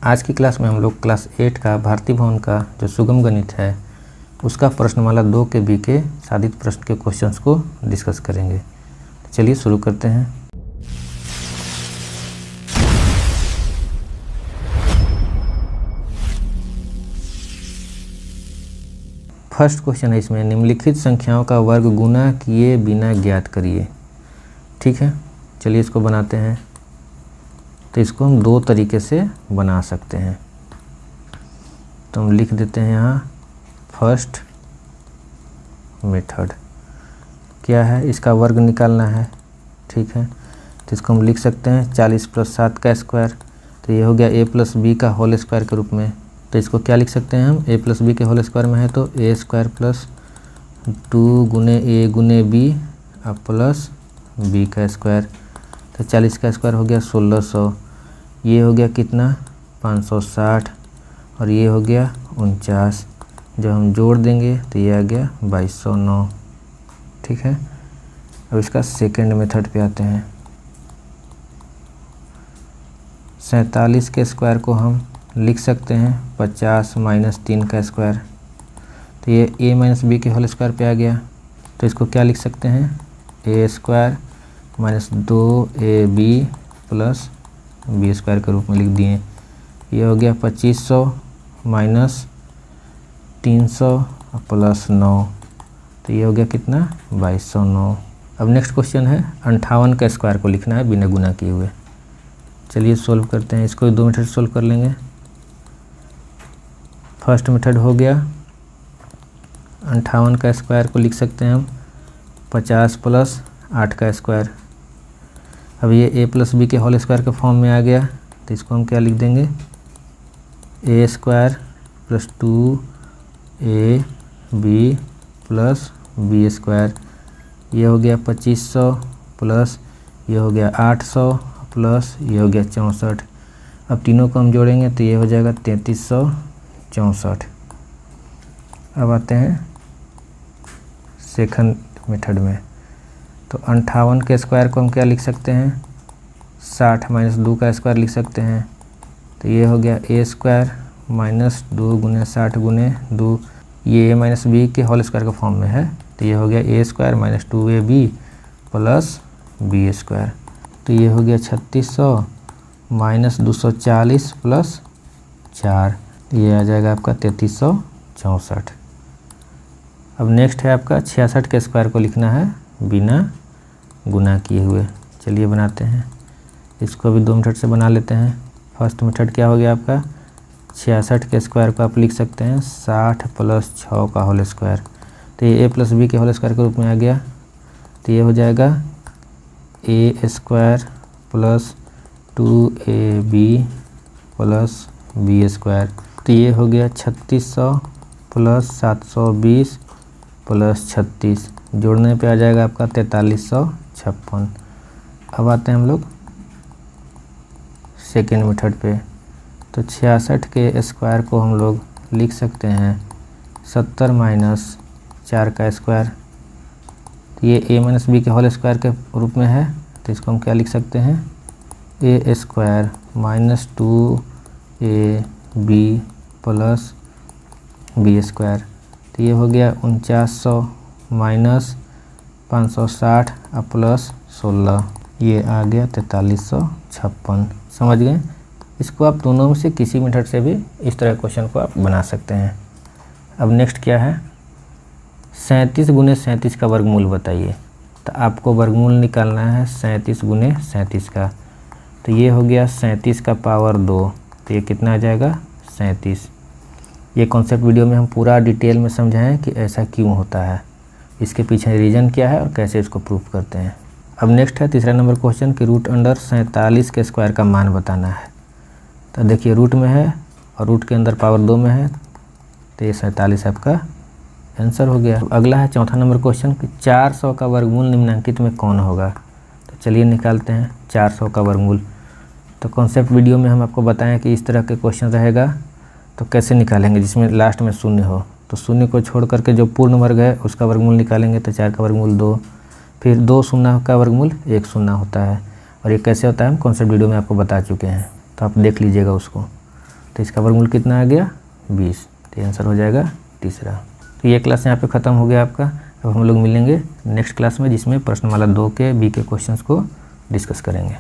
आज की क्लास में हम लोग क्लास 8 का भारतीय भवन का जो सुगम गणित है उसका प्रश्नमाला 2 के बी के साधित प्रश्न के क्वेश्चंस को डिस्कस करेंगे। चलिए शुरू करते हैं। फर्स्ट क्वेश्चन है इसमें, निम्नलिखित संख्याओं का वर्ग गुना किए बिना ज्ञात करिए। ठीक है, चलिए इसको बनाते हैं। तो इसको हम दो तरीके से बना सकते हैं। तो हम लिख देते हैं यहाँ फर्स्ट मेथड क्या है, इसका वर्ग निकालना है। ठीक है, तो इसको हम लिख सकते हैं 40 + 7 का स्क्वायर। तो ये हो गया a + b का होल स्क्वायर के रूप में। तो इसको क्या लिख सकते हैं हम, a + b के होल स्क्वायर में है तो a² + 2 × a × b plus b का स्क्वायर। तो 40 का स्क्वायर हो गया 1600, ये हो गया कितना 560 और ये हो गया 49। जब हम जोड़ देंगे तो ये आ गया 2209। ठीक है, अब इसका सेकंड मेथड पे आते हैं। 47 के स्क्वायर को हम लिख सकते हैं 50 - 3 का स्क्वायर। तो ये a - b के होल स्क्वायर पे आ गया। तो इसको क्या लिख सकते हैं, a² - 2ab + b² के रूप में लिख दिए। ये हो गया 2500 - 300 + 9। तो ये हो गया कितना 2209। अब नेक्स्ट क्वेश्चन है 58 का स्क्वायर को लिखना है बिना गुना किए हुए। चलिए सोल्व करते हैं, इसको दो मेथड सोल्व कर लेंगे। फर्स्ट मेथड हो गया 58 का स्क्वायर को लिख सकते हैं हम 50 + 8 का स्क्वायर। अब ये a + b के होल स्क्वायर के फॉर्म में आ गया। तो इसको हम क्या लिख देंगे, a² + 2ab + b²। ये हो गया 2500 प्लस ये हो गया 800 प्लस ये हो गया 64। अब तीनों को हम जोड़ेंगे तो ये हो जाएगा 3364। अब आते हैं सेकंड मेथड में। तो 58 के स्क्वायर को हम क्या लिख सकते हैं, 60 - 2 का स्क्वायर लिख सकते हैं। तो ये हो गया a² - 2 × 60 × 2, ये a - b के होल स्क्वायर के फॉर्म में है। तो ये हो गया a² - 2ab + b²। तो ये हो गया 3600 - 240 + 4, ये आ जाएगा आपका 3364। अब नेक्स्ट है आपका 66 के स्क्वायर को लिखना है बिना गुना किए हुए। चलिए बनाते हैं, इसको भी दो मेथड से बना लेते हैं। फर्स्ट मेथड क्या हो गया आपका, 66 के स्क्वायर को आप लिख सकते हैं 60 + 6 का होल स्क्वायर। तो ये a + b के होल स्क्वायर के रूप में आ गया। तो ये हो जाएगा a² + 2ab + b²। तो ये हो गया 3600 + 720 + 36, जोड़ने पे आ जाएगा आपका 4356। अब आते हैं हम लोग सेकेंड मेथड पे। तो 66 के स्क्वायर को हम लोग लिख सकते हैं 70 - 4 का स्क्वायर। तो ये a - b के होल स्क्वायर के रूप में है। तो इसको हम क्या लिख सकते हैं, a² - 2ab + b²। तो ये हो गया 4900 - 560 + 16, ये आ गया 4356। समझ गए। इसको आप दोनों में से किसी मेथड से भी इस तरह क्वेश्चन को आप बना सकते हैं। अब नेक्स्ट क्या है, 37 × 37 का वर्गमूल बताइए। तो आपको वर्गमूल निकालना है 37 × 37 का। तो ये हो गया 37 का पावर 2। तो ये कितना आ जाएगा 37। ये कॉन्सेप्ट वीडियो में हम पूरा डिटेल में समझाएं कि ऐसा क्यों होता है, इसके पीछे रीज़न क्या है और कैसे इसको प्रूफ करते हैं। अब नेक्स्ट है तीसरा नंबर क्वेश्चन कि √47 के स्क्वायर का मान बताना है। तो देखिए रूट में है और रूट के अंदर पावर 2 में है। तो ये 47 आपका आंसर हो गया। अगला है चौथा नंबर क्वेश्चन कि 400 का वर्गमूल निम्नलिखित में कौन होगा। तो चलिए निकालते हैं 400 का वर्गमूल। तो कॉन्सेप्ट वीडियो में हम आपको बताएं कि इस तरह के क्वेश्चन रहेगा तो कैसे निकालेंगे, जिसमें लास्ट में शून्य हो। तो शून्य को छोड़ करके जो पूर्ण वर्ग है उसका वर्गमूल निकालेंगे। तो 4 का वर्गमूल 2, फिर 2 शून्य का वर्गमूल 1 शून्य होता है। और ये कैसे होता है हम कॉन्सेप्ट वीडियो में आपको बता चुके हैं, तो आप देख लीजिएगा उसको। तो इसका वर्गमूल कितना आ गया 20, तो आंसर हो जाएगा तीसरा। तो ये क्लास यहाँ पे ख़त्म हो गया आपका। अब हम लोग मिलेंगे नेक्स्ट क्लास में, जिसमें प्रश्नमाला 2 के बी के क्वेश्चंस को डिस्कस करेंगे।